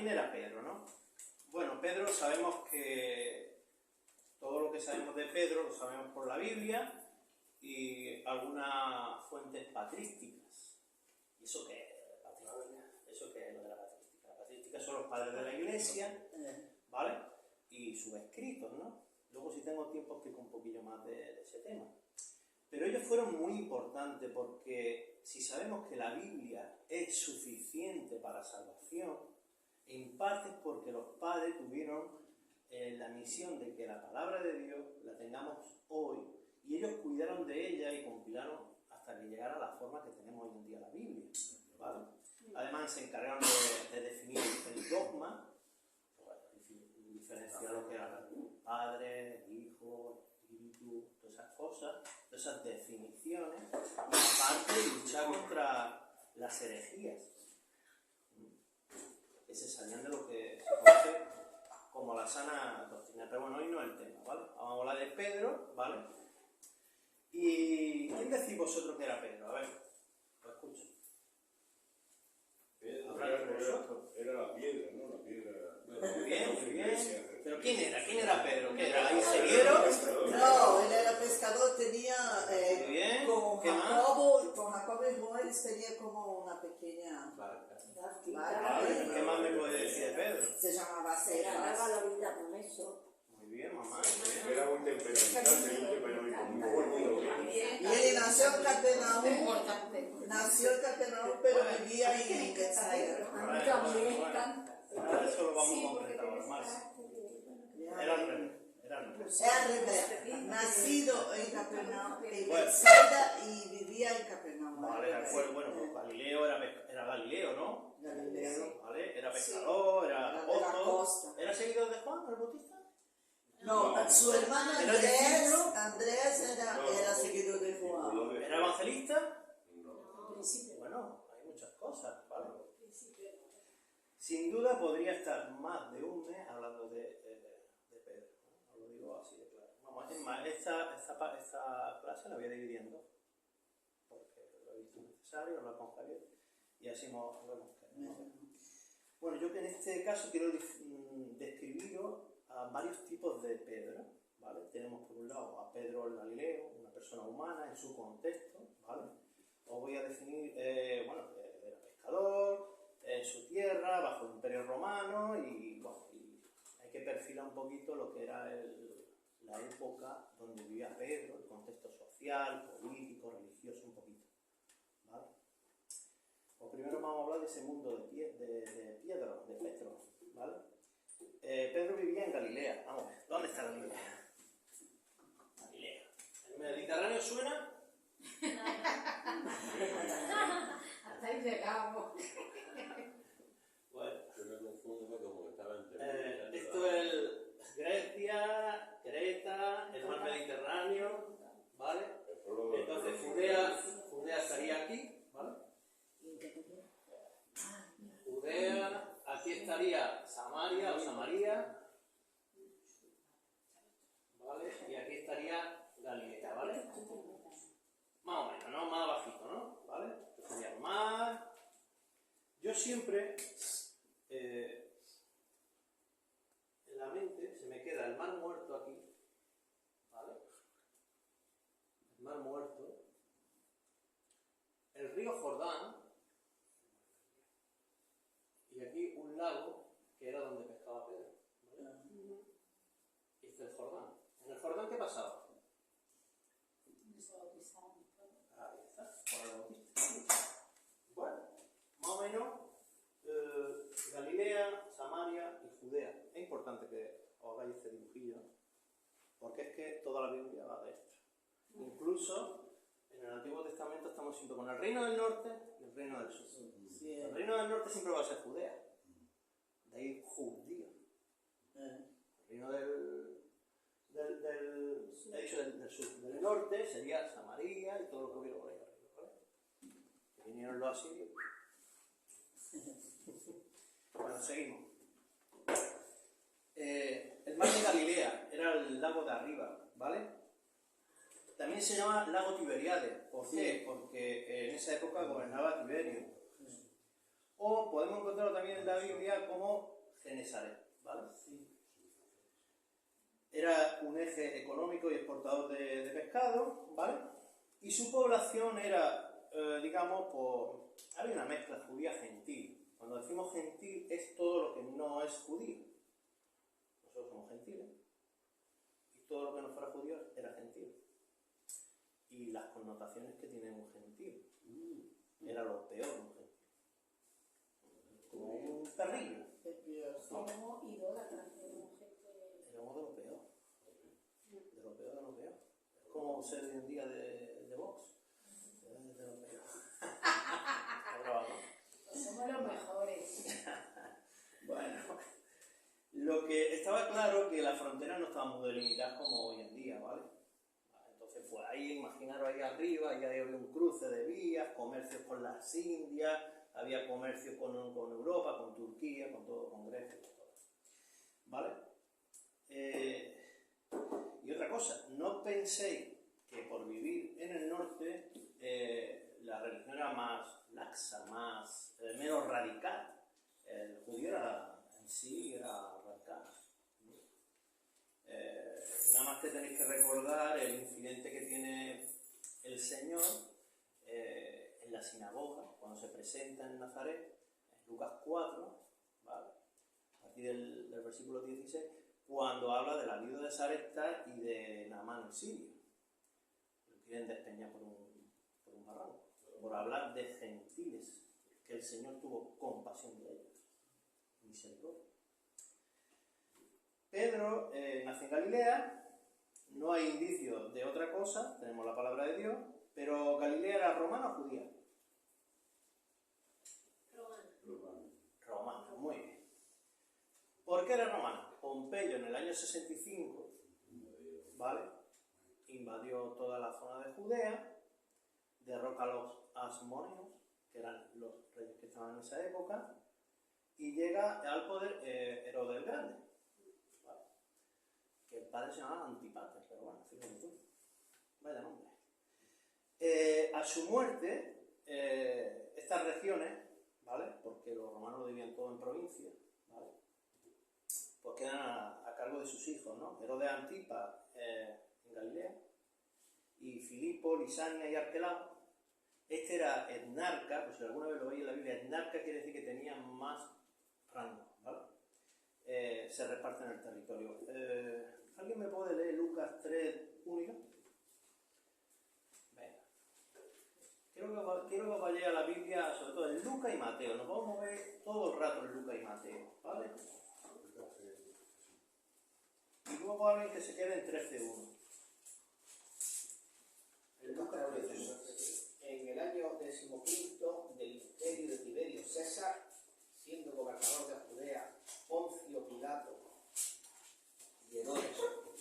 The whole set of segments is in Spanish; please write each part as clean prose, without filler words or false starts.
¿quién era Pedro, no? Bueno, Pedro, sabemos que todo lo que sabemos de Pedro lo sabemos por la Biblia y algunas fuentes patrísticas. ¿Y eso qué es? ¿Eso qué es lo de la patrística? La patrística son los padres de la Iglesia, ¿vale? Y sus escritos, ¿no? Luego, si tengo tiempo, explico un poquillo más de ese tema. Pero ellos fueron muy importantes porque si sabemos que la Biblia es suficiente para salvación, en parte es porque los padres tuvieron la misión de que la palabra de Dios la tengamos hoy y ellos cuidaron de ella y compilaron hasta que llegara a la forma que tenemos hoy en día la Biblia, ¿vale? Además se encargaron de definir el dogma, diferenciar lo que era Padre, Hijo, Espíritu, todas esas cosas, todas esas definiciones, y aparte luchar contra las herejías que se salían de lo que se conoce como la sana doctrina. Pero bueno, hoy no es el tema, ¿vale? Vamos a hablar de Pedro, ¿vale? ¿Y quién decís vosotros que era Pedro? A ver, lo escucho. Pedro era la piedra, ¿no? La piedra. Muy bien, muy bien. ¿Pero quién era? ¿Quién era Pedro? ¿Qué era? ¿Ingeniero? No, él era pescador, tenía Muy bien. con ¿Qué más? Jacobo y Boaz tenía como una pequeña Barca. barca. ¿Qué más me puede decir de Pedro? Se llamaba Se ganaba Cefas. la vida con eso. Muy bien, mamá. Muy bien. Era muy temperamentado muy bonito. Y él nació en Capernaum, Importante. nació en Capernaum, pero vivía en Bethsaida. A mí también me encanta. Ahora eso lo vamos a concretar ahora más. Era al revés. Era al revés. Es al revés, nacido en Capernaum, en Bethsaida y vivía en Capernaum. Vale, de acuerdo. Bueno, pues Galileo era Galileo, ¿no? Galileo. Vale, era pescador, era Era de la apóstol. costa. ¿Era seguidor de Juan el Bautista? No, su hermano ¿Era Andrés era seguidor de Juan. ¿Era evangelista? En principio. Bueno, hay muchas cosas, ¿vale? Sin duda podría estar más de un mes hablando de Pedro, ¿no? Os lo digo así de claro. Vamos, es más, esta clase la voy a dividir en dos, porque lo he visto necesario hablar con Javier y así nos vemos. Bueno, yo que en este caso quiero describiros a varios tipos de Pedro, ¿vale? Tenemos por un lado a Pedro el Galileo, una persona humana en su contexto, ¿vale? Os voy a definir, bueno, era pescador, en su tierra, bajo el Imperio Romano, y bueno, y hay que perfilar un poquito lo que era la época donde vivía Pedro, el contexto social, político, religioso, un poquito, ¿vale? Pues primero vamos a hablar de ese mundo de Pedro, ¿vale? Pedro vivía en Galilea. Vamos a ver, ¿dónde está Galilea? Galilea. ¿El Mediterráneo suena? Hasta ahí llegamos. Bueno, Yo me confundo como que estaba entre. esto es Grecia, Creta, el mar Mediterráneo, ¿vale? Entonces Judea estaría aquí, ¿vale? Judea, aquí estaría Samaria o Samaria, ¿vale? Y aquí estaría Galilea, ¿vale? Más o menos, ¿no? Más bajito, ¿no? ¿Vale? Esto sería el mar. Yo siempre, en la mente, se me queda el mar muerto aquí, ¿vale? El mar muerto. El río Jordán. Y aquí un lago que era donde pescaba Pedro, ¿vale? Y este es el Jordán. ¿En el Jordán qué pasaba? Ahí está, Juan el Bautista. Bueno, más o menos Galilea, Samaria y Judea. Es importante que os hagáis este dibujillo, ¿no? Porque es que toda la Biblia va de esto. Incluso en el Antiguo Testamento estamos siempre con el reino del norte y el reino del sur. Sí, El reino del norte siempre va a ser Judea, de ahí judío. El reino del sur, del norte sería Samaria y todo lo que hubiera por ahí arriba, ¿vale? Que vinieron los asirios. Bueno, seguimos. El mar de Galilea era el lago de arriba, ¿vale? También se llama lago Tiberiades. ¿Por qué? Porque en esa época gobernaba Tiberio. O podemos encontrarlo también en la Biblia como Genesaret, ¿vale? Era un eje económico y exportador de pescado, ¿vale? Y su población era, digamos, había una mezcla judía-gentil. Cuando decimos gentil es todo lo que no es judío. Nosotros somos gentiles. Y todo lo que no fuera judío era gentil. Y las connotaciones que tiene un gentil. Era lo peor de un gentil. Como un perrillo. Como idólatras, éramos gente. Éramos de lo peor. De lo peor de lo peor. Es como ser hoy en día de Vox. De lo peor. Es broma, ¿no? Somos los mejores. Bueno, lo que estaba claro que las fronteras no estaban muy delimitadas como hoy en día, ¿vale? Entonces, pues ahí, imaginaros ahí arriba, ahí había un cruce de vías, comercios con las Indias, había comercio con Europa, con Turquía, con todo, con Grecia, con todo. ¿Vale? Y otra cosa, no penséis que por vivir en el norte la religión era más laxa, menos radical. El judío en sí era radical. Nada más que tenéis que recordar el incidente que tiene el Señor en la sinagoga, cuando se presenta en Nazaret, en Lucas 4, ¿vale? A partir del versículo 16, cuando habla de la viuda de Sarepta y de Naamán el sirio. Lo quieren despeñar por un barranco, por hablar de gentiles, que el Señor tuvo compasión de ellos. Misericordia. Pedro nace en Galilea, no hay indicios de otra cosa, tenemos la palabra de Dios, pero ¿Galilea era romana o judía? Romana, muy bien. ¿Por qué era romana? Pompeyo en el año 65, ¿vale? Invadió toda la zona de Judea, derroca a los asmoneos, que eran los reyes que estaban en esa época, y llega al poder Herodes el Grande, ¿vale? Que el padre se llamaba Antipater, pero bueno, fíjate tú, vaya nombre. A su muerte, estas regiones, ¿vale? Porque los romanos lo dividían todo en provincias, ¿vale? Pues quedan a cargo de sus hijos, ¿no? Herodes Antipa en Galilea, y Filipo, Lisania y Arquelao. Este era etnarca, pues si alguna vez lo veis en la Biblia, etnarca quiere decir que tenía más rango, ¿vale? Se reparten el territorio. ¿Alguien me puede leer Lucas 3, 1 y 2? Venga. Quiero que os vayáis a la Biblia, sobre todo en Lucas y Mateo. Nos vamos a mover todo el rato en Lucas y Mateo, ¿vale? Y luego alguien que se quede en 13:1. El Lucas 13:1. En el año 15 del imperio de Tiberio César, siendo gobernador de Judea Poncio Pilato y Herodes,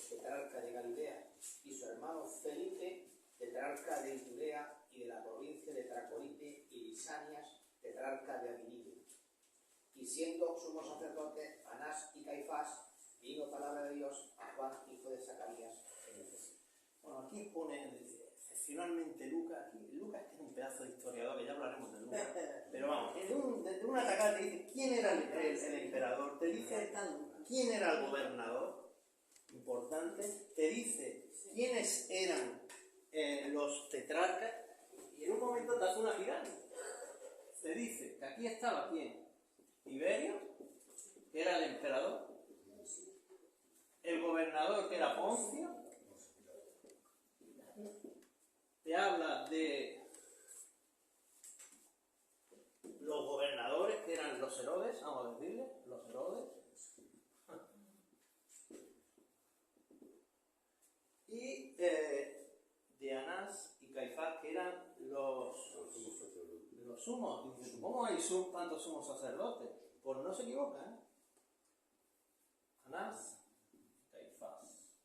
tetrarca de Galilea, y su hermano Felipe, tetrarca de Judea y de la provincia de Traconite y Lisanias, tetrarca de Abiline. Y siendo sumos sacerdotes Anás y Caifás, vino palabra de Dios a Juan, hijo de Zacarías, en el desierto. Bueno, aquí pone excepcionalmente Lucas es un pedazo de historiador, que ya hablaremos de Lucas, pero vamos, de una atacada te dice quién era el emperador, te dice quién era el gobernador, importante, te dice quiénes eran los tetrarcas, y en un momento te hace una pirámide. Te dice que aquí estaba quién, Tiberio, que era el emperador, el gobernador que era Poncio, te habla de los gobernadores que eran los Herodes, vamos a decirle, los Herodes, y de Anás y Caifás, que eran los sumos. Y ¿cómo hay tantos sumos sacerdotes? Pues no se equivoca, ¿eh? Anás y Caifás.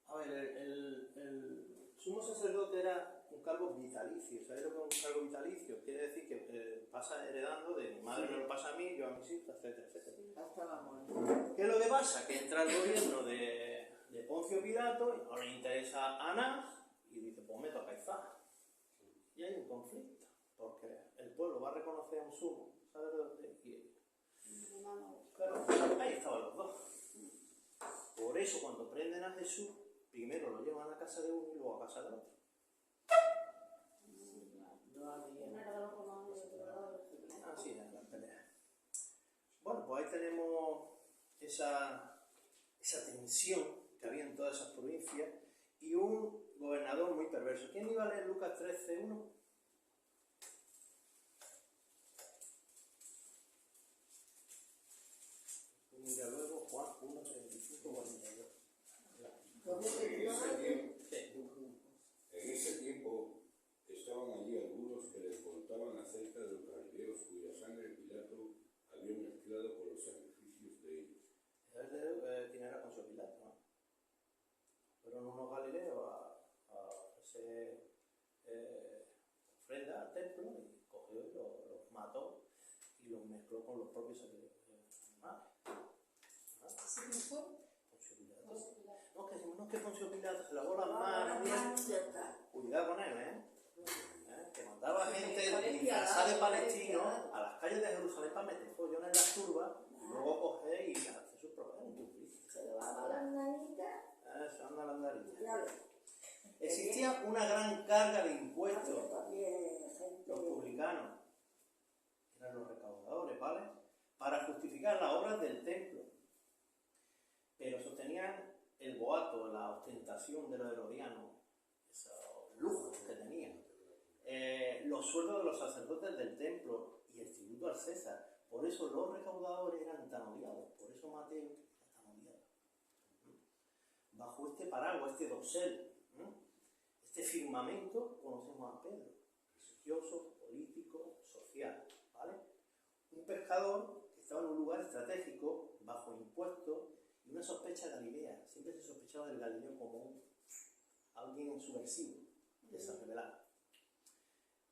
A ver, el sumo sacerdote era un cargo vitalicio. ¿Sabéis lo que es un cargo vitalicio? Quiere decir que pasa heredando de mi madre me lo pasa a mí, yo a mis hijos, etcétera, etcétera. Hasta la muerte. ¿Qué es lo que pasa? Que entra el gobierno de Poncio Pilato y no le interesa a Anás y dice, pues meto a Caifás. Y hay un conflicto, porque el pueblo va a reconocer a un sumo, ¿sabes de dónde? Claro, ahí estaban los dos. Por eso cuando prenden a Jesús, primero lo llevan a casa de uno y luego a casa del otro. Así es la pelea. Bueno, pues ahí tenemos esa tensión que había en todas esas provincias y un gobernador muy perverso. ¿Quién iba a leer Lucas 13:1? Mira luego Juan 1:35-42. En ese tiempo estaban allí algunos que les contaban acerca de los galileos cuya sangre Pilato había mezclado con los sacrificios de ellos. ¿Quién era Poncio Pilato? ¿No? Fueron unos galileos a hacer ofrenda al templo y cogió y los mató y los mezcló con los propios animales. Poncio Pilato. No es que Poncio Pilato se lavó las manos. Cuidado con él, que mandaba gente disfrazada de palestino a las calles de Jerusalén para meter follón en las turbas y luego coger y hacer sus problemas. Eso, anda la andarita. Existía una gran carga de impuestos. Los publicanos eran los recaudadores, ¿vale? Para justificar las obras del templo. Pero sostenían el boato, la ostentación de los herodianos, esos lujos que tenían. Los sueldos de los sacerdotes del templo y el tributo al César. Por eso los recaudadores eran tan odiados. Por eso Mateo era tan odiado. Bajo este paraguas, este dosel, este firmamento, conocemos a Pedro. Religioso, político, social. ¿Vale? Un pescador que estaba en un lugar estratégico, bajo impuestos, y una sospecha galilea. Siempre se sospechaba del Galileo como alguien subversivo, desarrevelado.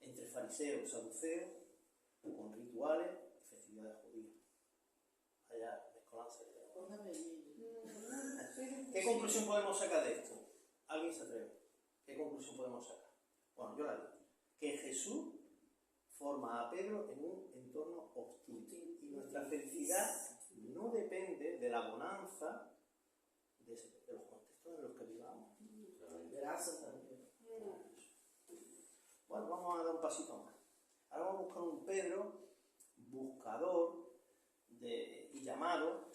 Entre fariseos, saduceos, con rituales y festividades judías. Allá, mezcolanza. ¿Qué conclusión podemos sacar de esto? ¿Alguien se atreve? ¿Qué conclusión podemos sacar? Bueno, yo la digo. Que Jesús forma a Pedro en un entorno hostil. Y nuestra felicidad no depende de la bonanza de los contextos en los que vivamos. Gracias. Bueno, vamos a dar un pasito más. Ahora vamos a buscar un Pedro buscador y llamado,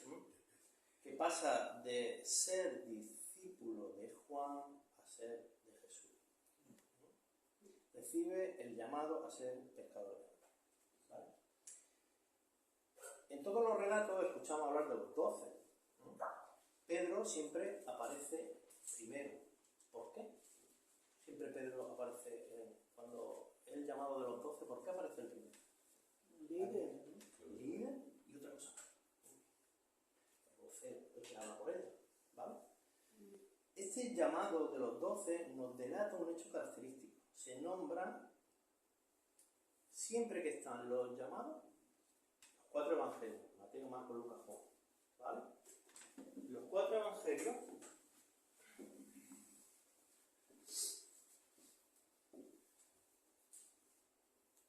que pasa de ser discípulo de Juan a ser de Jesús. Recibe el llamado a ser pescador de hombres. ¿Vale? En todos los relatos escuchamos hablar de los 12. Pedro siempre aparece primero. ¿Por qué? Siempre Pedro aparece cuando es el llamado de los 12. ¿Por qué aparece el primero? Líder y otra cosa. El vocero, el que habla por él. ¿Vale? Este llamado de los 12 nos delata un hecho característico. Se nombran, siempre que están los llamados, los 4 evangelios. Mateo, Marcos, Lucas, Juan. ¿Vale? Los 4 evangelios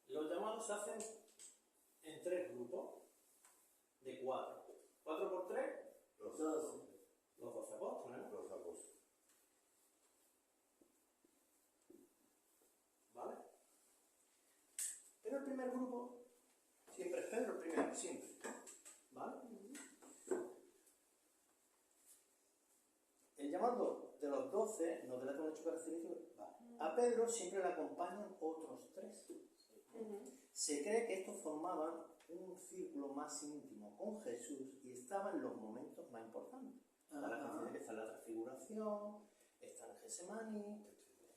los llamados se hacen en 3 grupos de 4. 4 por 3, Los 12. los 12 apóstoles, ¿no? Los apóstoles. ¿Vale? Pero el primer grupo siempre es Pedro, el primero, siempre. ¿Vale? El llamado de los 12 nos delata un hecho característico. Vale. A Pedro siempre le acompañan otros 3. Se cree que estos formaban un círculo más íntimo con Jesús y estaban en los momentos más importantes. Está la canción que está en la transfiguración, está en Getsemaní.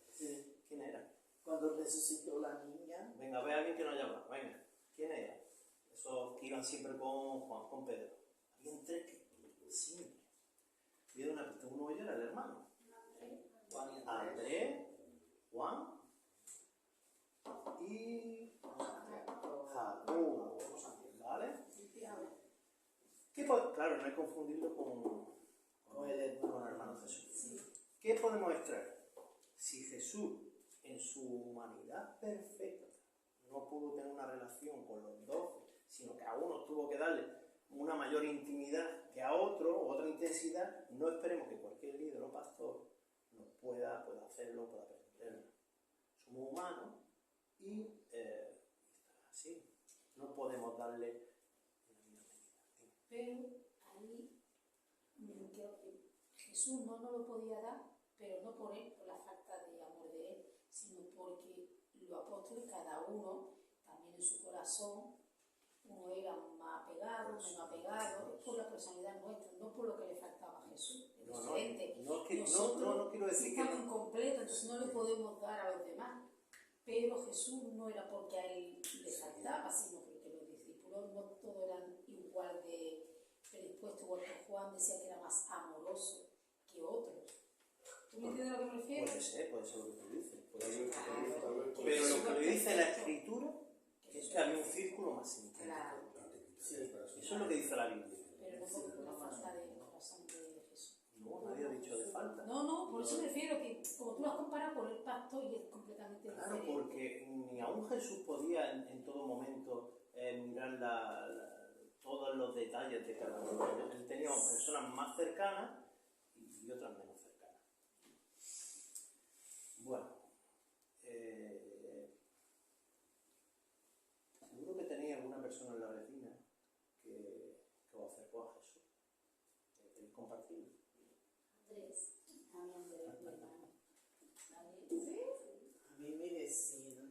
Sí. ¿Quién era? Cuando resucitó la niña. Venga, ve a alguien que no haya hablado. Venga, ¿quién era? Esos que iban siempre con Juan, con Pedro. Habían 3 que siempre. Vieron una pista, uno de ellos era el hermano. Andrés, Juan y Jacobo. ¿Vale? Claro, no hay que confundirlo con el hermano Jesús. ¿Qué podemos extraer? Si Jesús, en su humanidad perfecta, no pudo tener una relación con los 12, sino que a uno tuvo que darle una mayor intimidad que a otro, otra intensidad, no esperemos que cualquier líder o pastor nos pueda hacerlo, pueda pretenderlo. Somos humanos y así, no podemos darle la misma medida. Pero ahí creo que Jesús no nos lo podía dar, pero no por él, por la falta de amor de él, sino porque los apóstoles, cada uno, también en su corazón, uno era más apegado, menos apegado, es por la personalidad nuestra, no por lo que le faltaba a Jesús. Es diferente. No quiero decir sí que estamos incompletos, entonces no le podemos dar a los demás. Pero Jesús no era porque a él le faltaba, sino porque los discípulos no todos eran igual de predispuestos, igual que Juan decía que era más amoroso que otros. ¿Tú me entiendes a lo que me refiero? puede ser lo que tú dices. Puede ser. Claro. Pero lo que le dice la Escritura es que había un círculo más íntimo. Claro. Sí, eso es lo que dice la Biblia. Pero no por la falta de corazón de Jesús. No, nadie ha dicho de falta. No, por eso me refiero que, como tú lo has comparado con el pacto, y es completamente Claro, diferente. porque ni aún Jesús podía en todo momento mirar todos los detalles de cada uno. Él tenía personas más cercanas y otras menos cercanas. Bueno, seguro que tenéis alguna persona en la vecina que os acercó a Jesús. ¿Queréis compartirlo? Andrés, a mí Andrés, mi hermano. A mí mi vecino me llevó a Cristo.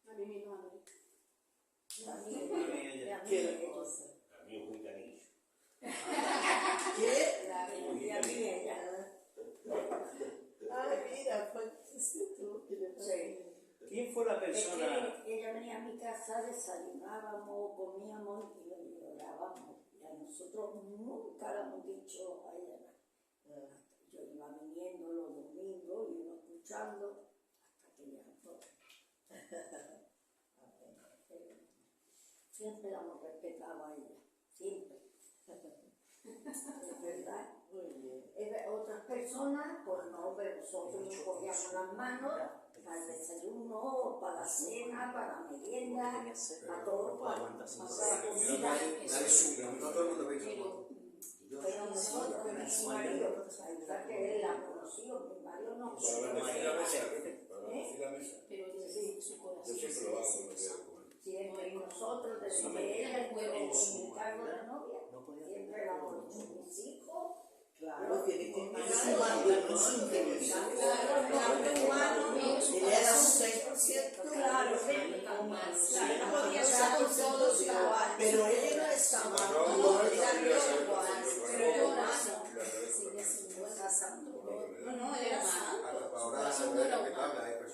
A mí mi madre. Qué cosa. A mí es muy cariño. ¿Qué? Y a mí ella. Ay, mira, fuiste tú que le pasó. ¿Quién fue la persona? Ella venía a mi casa, desayunábamos, comíamos y orábamos. Y a nosotros nunca le hemos dicho a ella nada. Yo iba viniendo los domingos y iba escuchando hasta que ya todo. Siempre la hemos respetado a ella, siempre. Es verdad. Muy bien. Otras personas, pues no, pero nosotros nos cogíamos las manos para el desayuno, para la cena, para la merienda, para todo, para la comida. No todo el mundo ve Pero nosotros, mi marido, hasta que él la conoció, mi marido no Para bendecir la mesa. Para ¿Eh? bendecir la mesa. Pero ella, su Yo corazón siempre lo hago cuando quedo con él. siempre nosotros, desde que él fue el cargo de la novia, No podía siempre la hemos dicho, mis hijos. Claro, tiene que Claro, ser no es integridad. El humano, él era un 6%, Claro, no podía ser con todos igual, pero él era esta mano, No, era yo igual, pero era humano. seguía sin fuerza santo. No, él era santo. Ahora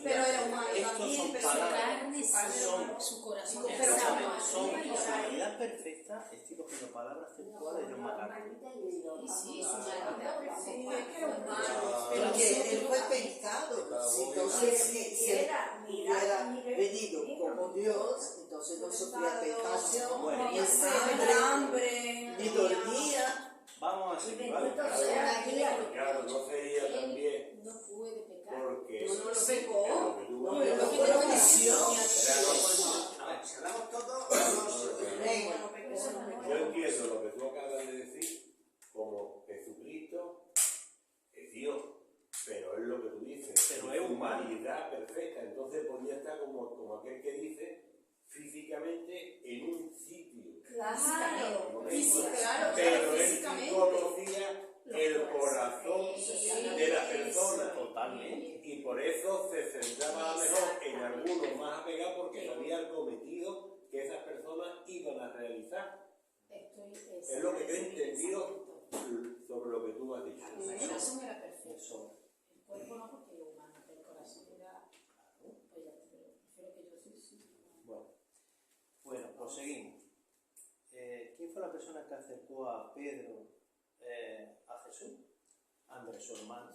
Pero era humano Estos también, son pero Su palabras. carne, Son- su corazón. pero Son pero- personalidad perfecta, estilo que palabras textuales de John MacArthur. Sí, su humanidad perfecta. Sí, es que era humano. pero que él fue pensado. Si entonces si él hubiera venido como Dios, entonces no sufría tentación, Bueno. ni hambre, ni dormía. Vamos a Y seguir, ¿vale? bendito sea Dios. Claro, no sería también Él no puede pecar. porque No lo pecó. lo que tú No, vas a pero hacer- fue una misión. A ver, si hablamos todos, Venga. Yo entiendo lo que tú acabas de decir como Jesucristo es Dios, pero es lo que tú dices, Pero es humano. humanidad perfecta, entonces pues ya está como aquel que dice físicamente en un sitio. Claro, Pero él sí conocía el corazón de la persona Totalmente. y por eso se centraba a lo mejor en algunos más apegados porque sabía el cometido que esas personas iban a realizar. Es lo que yo he entendido sobre lo que tú has dicho. El corazón era perfecto. Eso. El cuerpo no, porque era humano, pero el corazón era. Pues ya te lo prefiero que yo sí. Bueno, proseguimos. ¿Quién fue la persona que acercó a Pedro a Jesús? Andrés, su hermano.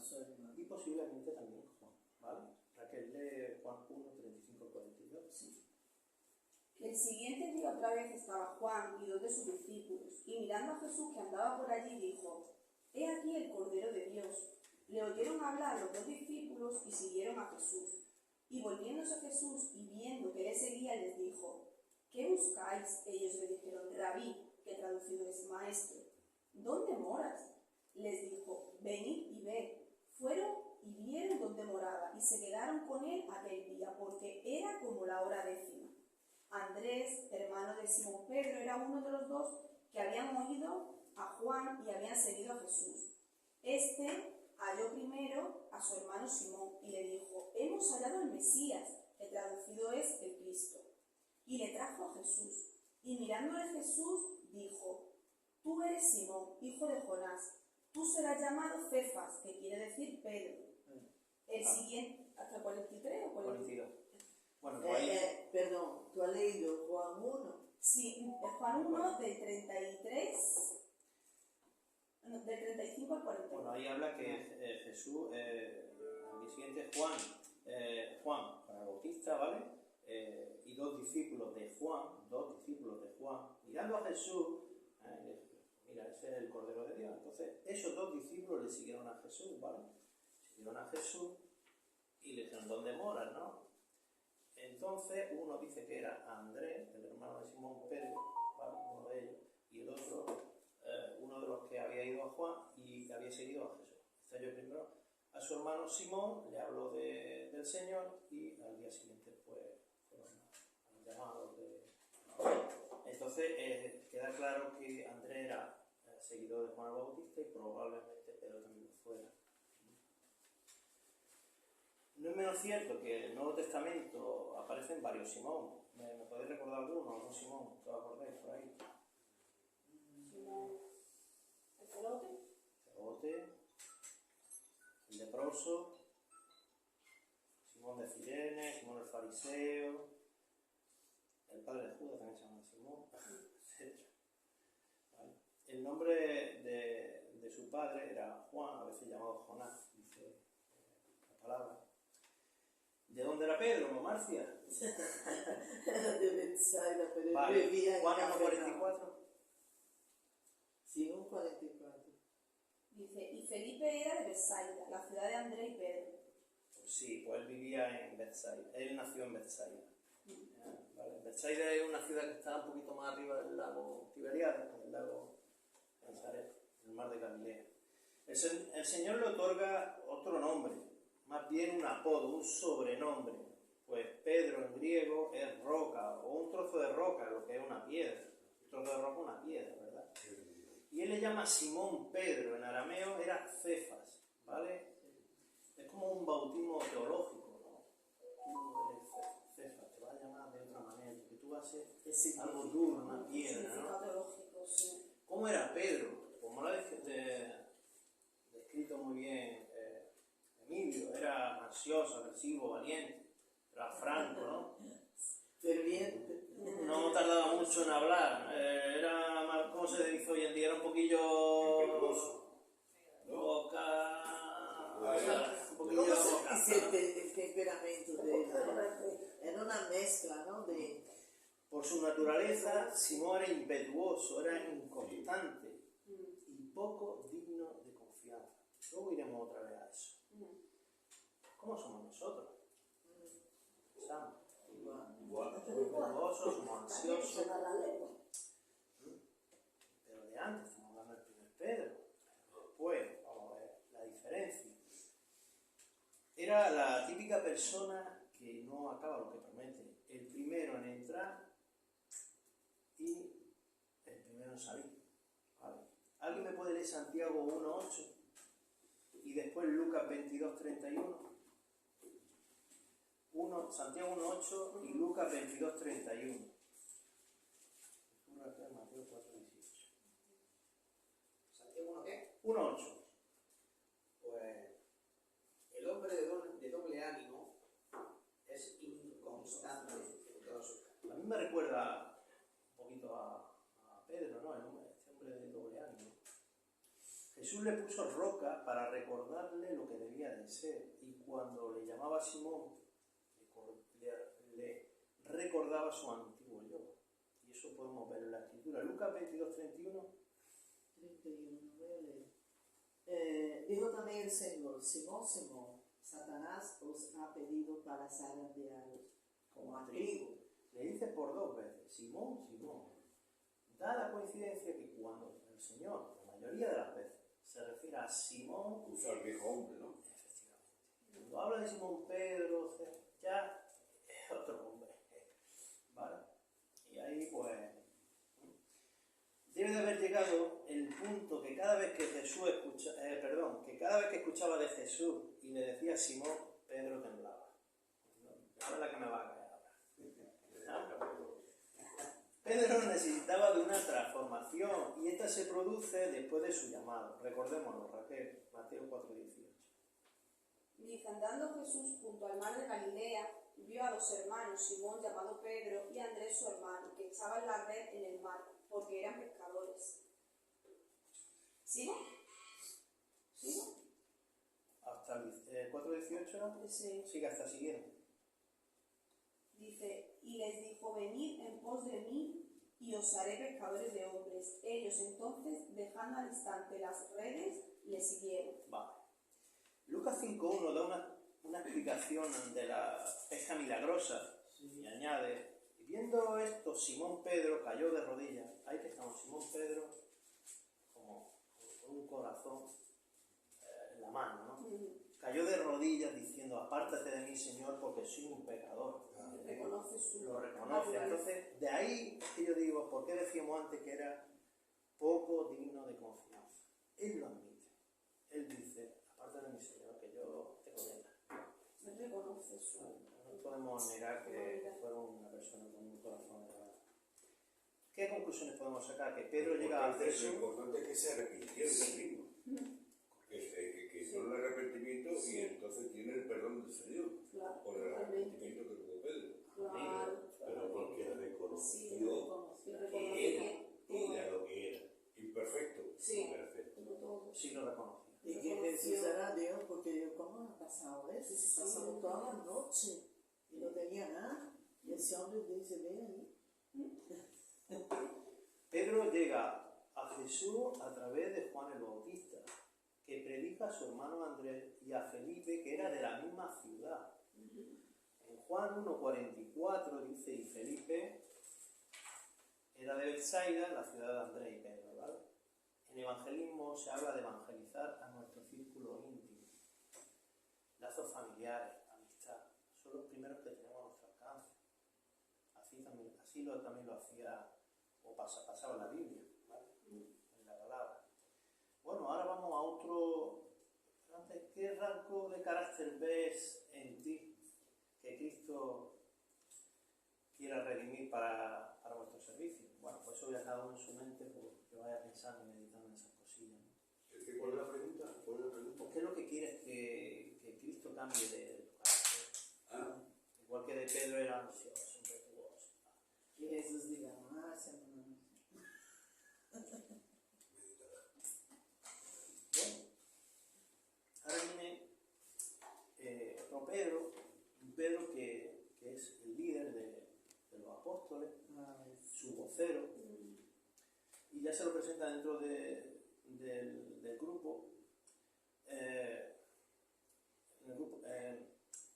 Y posiblemente también Juan. ¿Vale? Raquel lee Juan 1, 35-42. El siguiente día otra vez estaba Juan y 2 de sus discípulos, y mirando a Jesús que andaba por allí dijo: He aquí el Cordero de Dios. Le oyeron hablar los 2 discípulos y siguieron a Jesús. Y volviéndose Jesús y viendo que le seguía, les dijo: ¿Qué buscáis? Ellos le dijeron: Rabí, que traducido es maestro, ¿dónde moras? Les dijo: Venid y ved. Fueron y vieron dónde moraba, y se quedaron con él aquel día, porque era como la hora 10. Andrés, hermano de Simón Pedro, era uno de los dos que habían oído a Juan y habían seguido a Jesús. Este halló primero a su hermano Simón y le dijo: Hemos hallado al Mesías, que traducido es el Cristo. Y le trajo a Jesús. Y mirándole Jesús, dijo: Tú eres Simón, hijo de Jonás. Tú serás llamado Cefas, que quiere decir Pedro. El siguiente, ¿hasta 43 o 42. Bueno, pues ahí... Perdón, ¿tú has leído Juan 1? Sí, Juan 1 del 33, no, del 35 al 41. Bueno, ahí habla que Jesús, al día siguiente Juan para el Bautista, ¿vale? Y dos discípulos de Juan, mirando a Jesús, mira, ese es el Cordero de Dios. Entonces, esos dos discípulos le siguieron a Jesús, ¿vale? Siguieron a Jesús y le dijeron: ¿dónde moras, no? Entonces, uno dice que era Andrés, el hermano de Simón Pedro, ¿vale? Uno de ellos, y el otro, uno de los que había ido a Juan y había seguido a Jesús. Yo primero a su hermano Simón le habló del Señor, y al día siguiente pues fueron llamados de... Entonces queda claro que Andrés era seguidor de Juan el Bautista, y probablemente Pedro también lo fuera. No es menos cierto que en el Nuevo Testamento aparecen varios Simón. ¿Me podéis recordar alguno? ¿Algún Simón? ¿Te acordáis por ahí? Simón, el celote. El leproso, Simón de Cirene, Simón el fariseo, el padre de Judas también se llama Simón, etc. ¿Vale? El nombre de su padre era Juan, a veces llamado Jonás, dice la palabra. ¿De dónde era Pedro, Marcia? De Betsaida, pero Vale, vivía en Juan Capernaum. 1:44. Sí, 1:44. Dice: Y Felipe era de Betsaida, la ciudad de Andrés y Pedro. Sí, pues él vivía en Betsaida. Él nació en Betsaida. ¿Vale? Betsaida es una ciudad que está un poquito más arriba del lago Tiberiades, del lago Nazaret, el mar de Galilea. El Señor le otorga otro nombre, más bien un apodo, un sobrenombre. Pues Pedro en griego es roca, o un trozo de roca, lo que es una piedra. Un trozo de roca es una piedra, ¿verdad? Y él le llama Simón Pedro, en arameo era Cefas, ¿vale? Es como un bautismo teológico, ¿no? Tú eres Cefas, te vas a llamar de otra manera, porque tú vas a ser algo duro, una piedra, ¿no? Teológico, sí. ¿Cómo era Pedro? Como lo ha descrito muy bien Emilio, era ansioso, agresivo, valiente, era franco, ¿no? Ferviente. No tardaba mucho en hablar, era más, ¿cómo se dice hoy en día? Era un poquillo loca, un poquillo ¿Cómo se loca. dice el temperamento de él? Era una mezcla, ¿no? Por su naturaleza, Simón era impetuoso, era inconstante y poco digno de confianza. Luego iremos otra vez a eso. ¿Cómo somos nosotros? Pensamos. Somos impetuosos, somos ansiosos. Pero de antes, estamos hablando del primer Pedro. Después, vamos a ver la diferencia. Era la típica persona que no acaba lo que promete. El primero en entrar y el primero en salir. ¿Vale? ¿Alguien me puede leer Santiago 1:8 y después Lucas 22:31? Santiago 1:8 y Lucas 22:31. Mateo 4:18. ¿Santiago 1 qué? 1:8. Pues el hombre de doble ánimo es inconstante en todas sus caminos. A mí me recuerda un poquito a Pedro, ¿no? Este hombre de doble ánimo. Jesús le puso roca para recordarle lo que debía de ser, y cuando le llamaba Simón, le recordaba su antiguo yo. Y eso podemos ver en la escritura. Lucas 22:31. 31, voy a leer. Dijo también el Señor: Simón, Simón, Satanás os ha pedido para zarandearos como a trigo. trigo. Le dice por 2 veces, Simón, Simón. Da la coincidencia que cuando el Señor, la mayoría de las veces, se refiere a Simón, Usa al viejo hombre, ¿no? efectivamente. Cuando habla de Simón Pedro, ya es otro hombre. ¿Vale? Y ahí pues debe de haber llegado el punto que cada vez que Jesús que cada vez que escuchaba de Jesús y le decía Simón, Pedro temblaba. Ahora es la que me va a caer ahora. Pedro necesitaba de una transformación y esta se produce después de su llamado. Recordémoslo, Raquel, Mateo 4:18. Dice, andando Jesús junto al mar de Galilea, vio a 2 hermanos, Simón llamado Pedro y Andrés su hermano, que echaban la red en el mar, porque eran pescadores. ¿Sigo? ¿Sigo? Hasta el 4:18, Sí. sigue hasta siguiente. Dice, y les dijo, venid en pos de mí y os haré pescadores de hombres. Ellos entonces, dejando al instante las redes, le siguieron. Vale. Lucas 5:1 da una explicación de la pesca milagrosa y añade, y viendo esto, Simón Pedro cayó de rodillas. Ahí que estamos, Simón Pedro como con un corazón en la mano, ¿no? Cayó de rodillas diciendo, apártate de mí, Señor, porque soy un pecador. Reconoce su... Lo reconoce. Entonces, de ahí es que yo digo, ¿por qué decíamos antes que era poco digno de confianza? Él lo admite. Él dice, apártate de mí, Señor, que yo te condeno. Él reconoce su... No podemos negar que fuera una persona con un corazón errado. ¿Qué conclusiones podemos sacar? Que Pedro llega a Lo Jesús. importante es que se arrepintió el mismo. Que no el arrepentimiento y entonces tiene el perdón del Señor. Claro, Por el arrepentimiento que tuvo Pedro. claro. Pero porque Sí, reconoció y que reconoce que... era lo que era. Imperfecto. Sí. Perfecto. como todo. Sí lo reconocía. Y que Jesús era Dios, porque yo, ¿cómo ha pasado eso? Si pasamos toda la noche y no tenía nada. Y ese hombre dice, ve ahí. Pedro llega a Jesús a través de Juan el Bautista, que predica a su hermano Andrés y a Felipe, que era de la misma ciudad. En Juan 1:44 dice, y Felipe era de Betsaida, la ciudad de Andrés y Pedro, ¿vale? En evangelismo se habla de evangelizar a nuestro círculo íntimo. Lazos familiares, amistad, son los primeros que tenemos a nuestro alcance. Así también lo hacía, o pasaba en la Biblia, ¿vale? En la palabra. Bueno, ahora vamos a otro. Antes, ¿qué rasgo de carácter ves en ti que Cristo quiera redimir para vuestro servicio? Bueno, pues eso ya cada uno en su mente, pues, que vaya pensando y meditando en esas cosillas, ¿no? ¿Cuál es la pregunta? Pues, ¿qué es lo que quieres que Cristo cambie de tu carácter? Igual que de Pedro era ansioso, impetuoso. Que Jesús diga, más hermano. Bueno, ahora viene otro Pedro, un Pedro que es el líder de los apóstoles, su vocero, y ya se lo presenta dentro del grupo.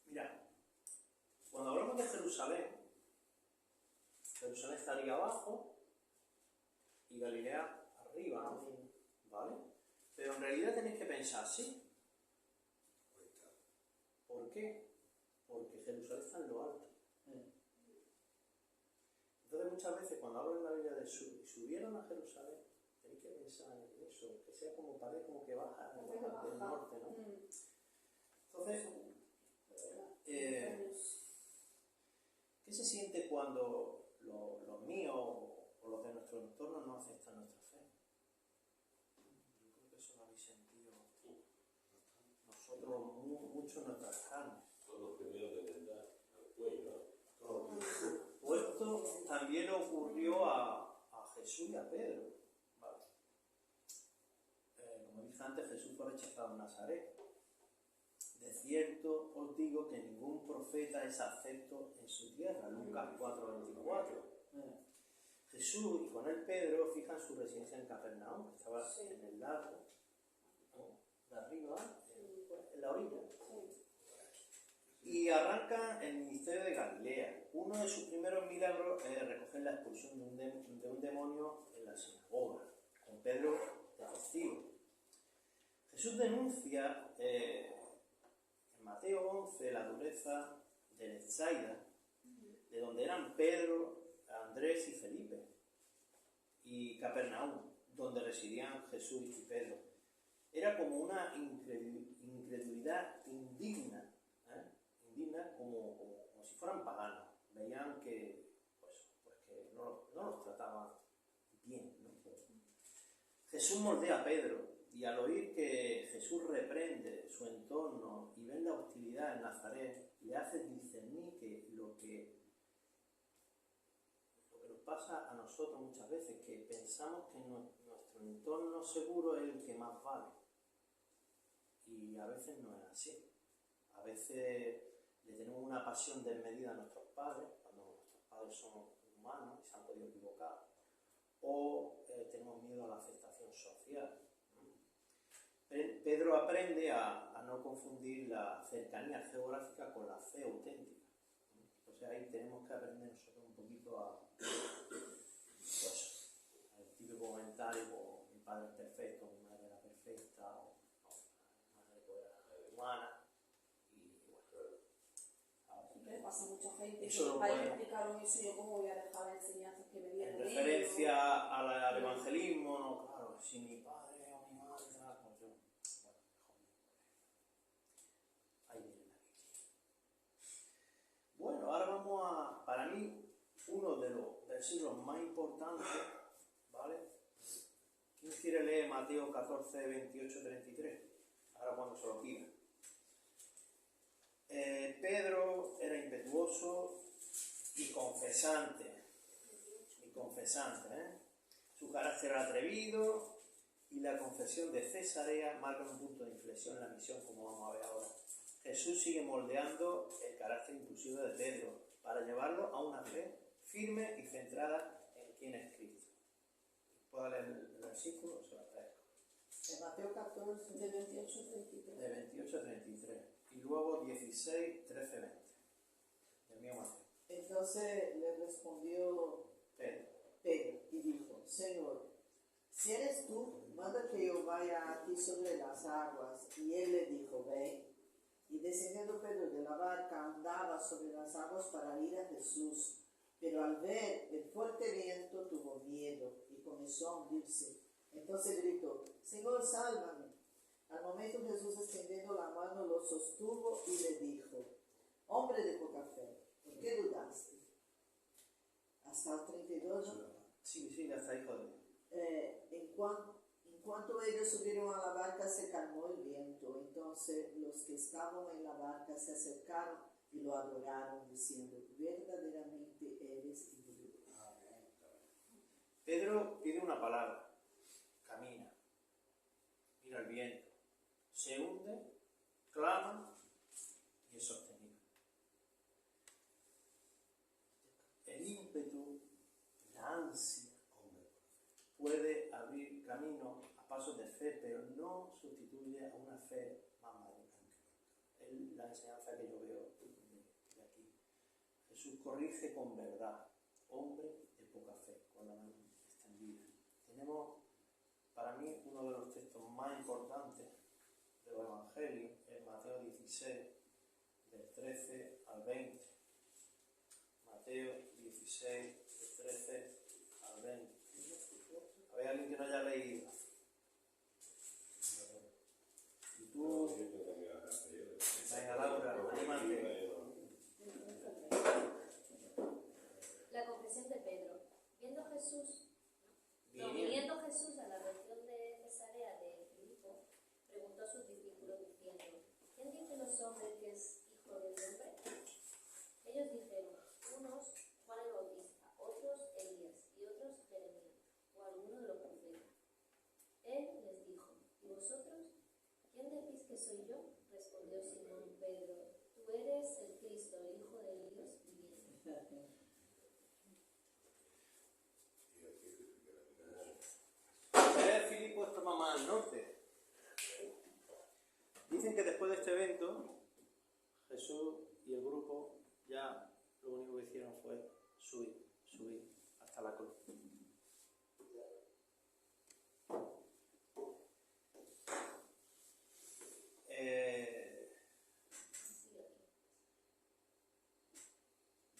Mira, cuando hablamos de Jerusalén estaría abajo y Galilea arriba, ¿no? ¿Vale? Pero en realidad tenéis que pensar así. ¿Por qué? Porque Jerusalén está en lo alto. Entonces muchas veces cuando hablo en la Biblia de subieron a Jerusalén, tenéis que pensar en eso, que sea como pared, como que baja del norte, ¿no? Entonces, ¿qué se siente cuando los míos o los de nuestro entorno no aceptan nuestra fe? Yo creo que eso lo habéis sentido nosotros mucho en nuestras carnes. Son los primeros de verdad, al cuello, ¿no? Pues esto también le ocurrió a Jesús y a Pedro. ¿Vale? Como dije antes, Jesús fue rechazado en Nazaret. De cierto os digo que ningún profeta es acepto en su tierra. Lucas 4:24. Jesús y con él Pedro fijan su residencia en Capernaum, que estaba en el lago, ¿no? De arriba, en la orilla. Y arranca el ministerio de Galilea. Uno de sus primeros milagros es recoger la expulsión de un demonio en la sinagoga, con Pedro de testigo. Jesús denuncia en Mateo 11 la dureza de Bethsaida, de donde eran Pedro, Andrés y Felipe, y Capernaum, donde residían Jesús y Pedro. Era como una incredulidad indigna, como si fueran paganos. Veían que, que no los trataban bien, ¿no? Jesús moldea a Pedro, y al oír que Jesús reprende su entorno y ven la hostilidad en Nazaret, le hace discernir que lo que nos pasa a nosotros muchas veces, que pensamos que nuestro entorno seguro es el que más vale. Y a veces no es así. A veces le tenemos una pasión desmedida a nuestros padres, cuando nuestros padres son humanos y se han podido equivocar, o tenemos miedo a la aceptación social. Pedro aprende a no confundir la cercanía geográfica con la fe auténtica. Entonces ahí tenemos que aprender nosotros un poquito el típico comentario, mi padre es perfecto, mi madre era perfecta, o mi madre era humana. Siempre pasa mucha gente Eso que me explicaron eso y yo cómo voy a dejar las enseñanzas que me dieron. En referencia al evangelismo, no, claro, si mi padre o mi madre, pues yo, ahí viene la Biblia. Bueno, ahora vamos a, para mí, uno de los versículos más importantes, ¿vale? ¿Quién quiere leer Mateo 14, 28, 33? Ahora cuando se lo pida. Pedro era impetuoso y confesante. Su carácter era atrevido y la confesión de Cesarea marca un punto de inflexión en la misión, como vamos a ver ahora. Jesús sigue moldeando el carácter impulsivo de Pedro para llevarlo a una fe firme y centrada en quién es Cristo. ¿Puedo leer el versículo? Se lo traigo. En Mateo 14, De 28 a 33. De 28 a 33. Y luego 16, 13, 20. Del mío Mateo. entonces le respondió Pedro. Pedro y dijo, Señor, si eres tú, manda que yo vaya a ti sobre las aguas. Y él le dijo, ven. Y descendiendo Pedro de la barca, andaba sobre las aguas para ir a Jesús. Pero al ver el fuerte viento tuvo miedo y comenzó a hundirse. Entonces gritó, Señor, sálvame. Al momento Jesús, extendiendo la mano, lo sostuvo y le dijo, hombre de poca fe, ¿por qué dudaste? Hasta el 32. Sí, hasta ahí, joder. En cuanto ellos subieron a la barca, se calmó el viento. Entonces los que estaban en la barca se acercaron y lo adoraron, diciendo, verdaderamente eres Dios. Pedro pide una palabra, camina, mira el viento, se hunde, clama y es sostenido. El ímpetu, la ansia, puede abrir camino a pasos de fe, pero no sustituye a una fe más madura. Es la enseñanza que yo veo de aquí. Jesús corrige con verdad, hombre de poca fe, con la mano extendida. Tenemos, para mí, uno de los textos más importantes del Evangelio, en Mateo 16, del 13 al 20. Mateo 16, del 13 al 20. ¿Hay alguien que no haya leído? ¿Y tú? Venga, Laura, anímate. La confesión de Pedro. Viniendo Jesús a la región de Cesarea de Filipo, preguntó a sus discípulos diciendo, ¿quién dicen los hombres que es hijo del hombre? Ellos dijeron, unos Juan el Bautista, otros Elías y otros Jeremías, o alguno de los profetas. Él les dijo, ¿y vosotros? ¿Quién decís que soy yo? Respondió Simón Pedro, tú eres el Cristo, el Hijo del Dios viviente. Filipo estaba más al norte. Dicen que después de este evento, Jesús y el grupo ya lo único que hicieron fue subir hasta la cruz.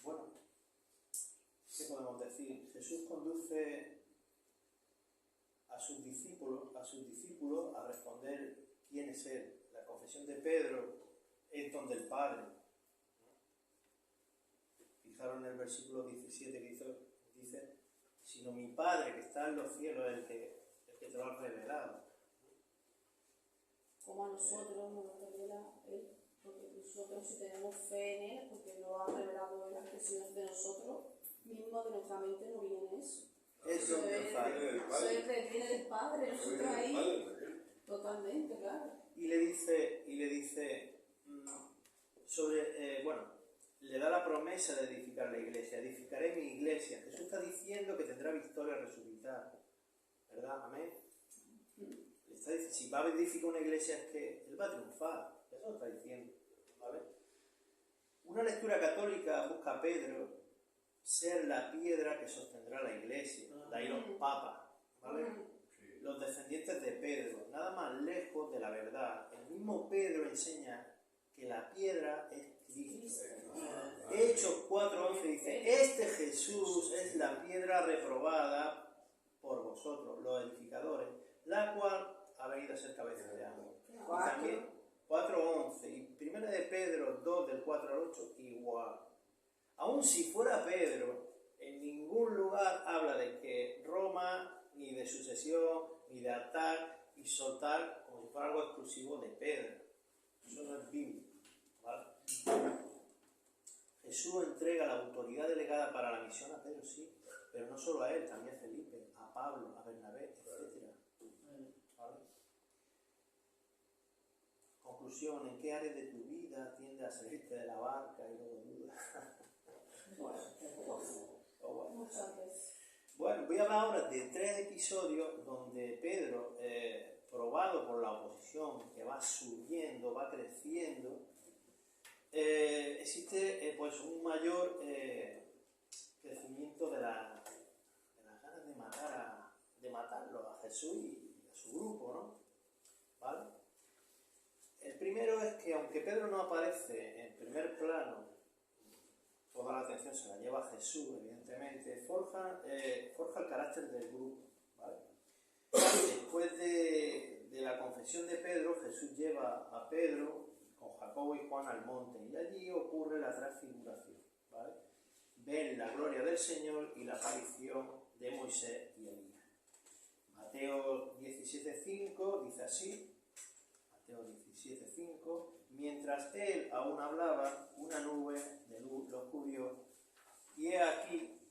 Bueno, ¿qué podemos decir? Jesús conduce a sus discípulos a responder quién es Él. La confesión de Pedro es donde el Padre. Fijaron en el versículo 17 que dice, sino mi Padre que está en los cielos es el que te lo ha revelado. Como a nosotros nos lo revela Él, porque nosotros si tenemos fe en Él, porque lo ha revelado Él, aunque si no es de nosotros, mismo de nuestra mente no viene eso. Es donde el Padre. Viene del Padre, nosotros ahí, totalmente, claro. Y le dice sobre, le da la promesa de edificar la iglesia. Edificaré mi iglesia. Jesús está diciendo que tendrá victoria al resucitar. ¿Verdad? Amén. Le está diciendo, si va a edificar una iglesia es que Él va a triunfar. Eso lo está diciendo. ¿Vale? Una lectura católica busca a Pedro ser la piedra que sostendrá la iglesia. De ahí los papas. ¿Vale? Los descendientes de Pedro, nada más lejos de la verdad. El mismo Pedro enseña que la piedra es Cristo. Hechos 4:11 dice, este Jesús es la piedra reprobada por vosotros, los edificadores, la cual ha venido a ser cabeza de árbol. Y también 4:11 y 1 de Pedro 2 del 4 al 8 igual. Aun si fuera Pedro, en ningún lugar habla de que Roma, ni de sucesión, ni de atar y soltar, como si fuera algo exclusivo de Pedro. Eso no es bíblico. ¿Vale? Jesús entrega la autoridad delegada para la misión a Pedro, sí, pero no solo a él, también a Felipe, a Pablo, a Bernabé, etc. ¿Vale? Conclusión, ¿en qué áreas de tu vida tiendes a salirte de la barca y luego dudas? Muchas veces. Bueno, voy a hablar ahora de 3 episodios donde Pedro, probado por la oposición, que va subiendo, va creciendo, existe pues un mayor crecimiento de las ganas de matarlo a Jesús y a su grupo, ¿no? ¿Vale? El primero es que aunque Pedro no aparece en primer plano, toda la atención se la lleva a Jesús, evidentemente, forja el carácter del grupo. ¿Vale? Después de la confesión de Pedro, Jesús lleva a Pedro con Jacobo y Juan al monte y allí ocurre la transfiguración. ¿Vale? Ven la gloria del Señor y la aparición de Moisés y Elías. Mateo 17:5 dice así, Mateo 17:5, mientras él aún hablaba, una nube de luz lo cubrió, y he aquí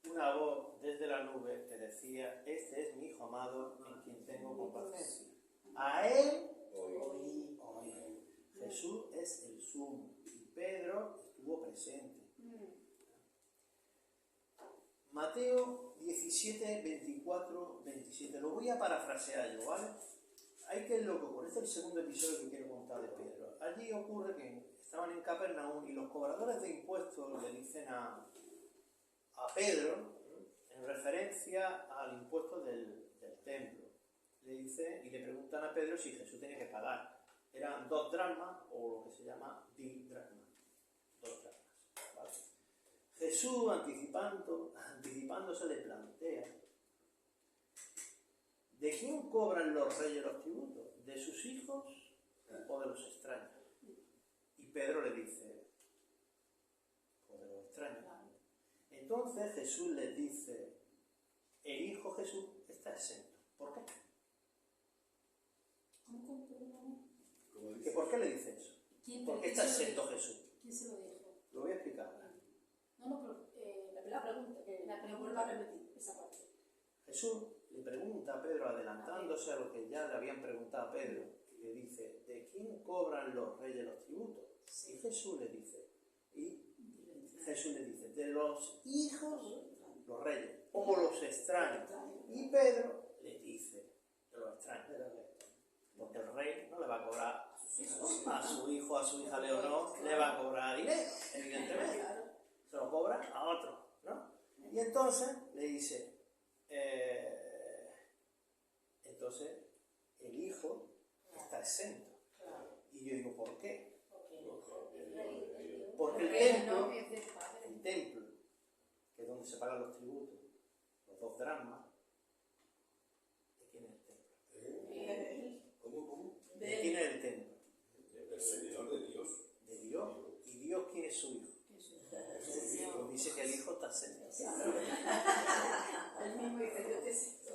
una voz desde la nube que decía, este es mi Hijo amado, en quien tengo complacencia. A él oí. Jesús es el sumo, y Pedro estuvo presente. Mateo 17, 24, 27. Lo voy a parafrasear yo, ¿vale? Hay que es lo que ocurre. Este es el segundo episodio que quiero contar de Pedro. Allí ocurre que estaban en Capernaum y los cobradores de impuestos le dicen a Pedro, en referencia al impuesto del templo, le dice y le preguntan a Pedro si Jesús tenía que pagar. Eran 2 dracmas o lo que se llama didracmas. 2 dracmas. ¿Vale? Jesús, anticipándose, le plantea: ¿de quién cobran los reyes los tributos? ¿De sus hijos o de los extraños? Y Pedro le dice: pues de los extraños. Entonces Jesús les dice: el Hijo Jesús está exento. ¿Por qué? ¿Por qué le dice eso? ¿Por qué está exento Jesús? ¿Quién se lo dijo? Lo voy a explicar. No, pero La pregunta, me vuelvo a repetir esa parte. Jesús le pregunta a Pedro, adelantándose a lo que ya le habían preguntado a Pedro, y le dice: ¿de quién cobran los reyes los tributos? Y Jesús le dice, de los hijos, los reyes, o los extraños. Y Pedro le dice, de los extraños, porque el rey no le va a cobrar a sus hijos. a su hijo, a su hija Leonor, le va a cobrar dinero, evidentemente. Se lo cobra a otro, ¿no? Y entonces le dice, entonces el hijo está exento. Y yo digo, ¿por qué? Porque el templo, que es donde se pagan los tributos, los 2 dracmas, ¿de quién es el templo? ¿Cómo? ¿De quién es el templo? El Señor de Dios. De Dios. ¿Y Dios quién es su hijo? Pues dice que el hijo está exento. El mismo dice, yo te siento.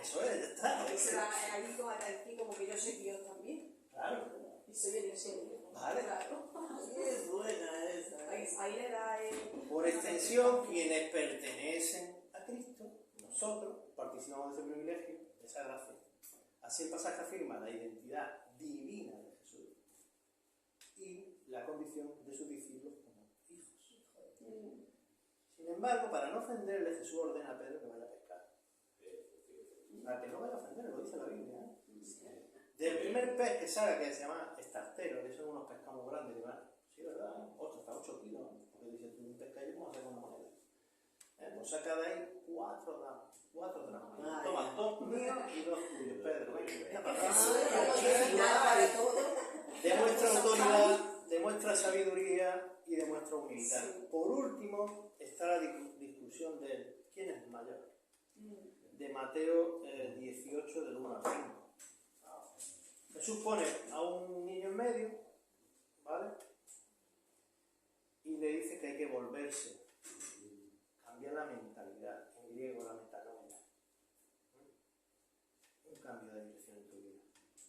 Eso es, ya está. Ahí se va, ahí como aquí como que yo soy Dios también. Claro. Y soy el Señor. Vale. Claro. Es buena esa. Ahí le da el... Por extensión, quienes pertenecen a Cristo, nosotros participamos de ese privilegio, de esa gracia. Así el pasaje afirma la identidad divina de Jesús y la condición de sus discípulos como hijos. Sin embargo, para no ofenderle, Jesús ordena a Pedro que vaya a pescar. Para que no vaya a ofender, lo dice la Biblia. Del primer pez que salga, que se llama estartero, que son unos pescados muy grandes, que van, sí, ¿verdad? Hasta 8 kilos, ¿no? Porque dice, tú un pescadillo, vamos a hacer una moneda. Pues saca de ahí 4 dracmas. Toma 2 míos y 2 tuyos, Pedro. Demuestra autoridad, demuestra sabiduría y demuestra humildad. Por último, está la discusión de quién es mayor. De Mateo 18, del 1 al 5. Jesús pone a un niño en medio, ¿vale? Y le dice que hay que volverse, cambiar la mentalidad, en griego la metanoia. Un cambio de dirección en tu vida.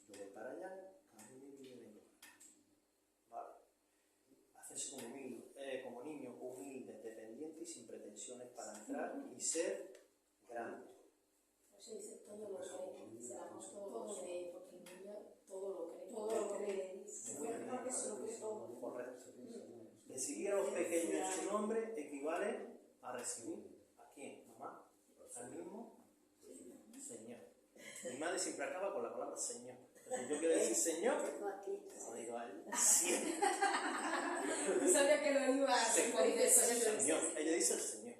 Yo voy para allá, cambio mi vida y vengo para acá. ¿Vale? Hacerse como niño humilde, dependiente y sin pretensiones para entrar y ser grande. Se dice todo lo cree, seamos todo lo cree, porque en ella todo lo cree. Correcto. Recibir a los pequeños en su nombre equivale a recibir. ¿A quién? ¿Mamá? ¿Al mismo? Señor. Mi madre siempre acaba con la palabra Señor. Entonces, yo quiero decir Señor, no digo a él. Siempre. No sabía que lo iba a hacer. Señor. Ella dice el Señor.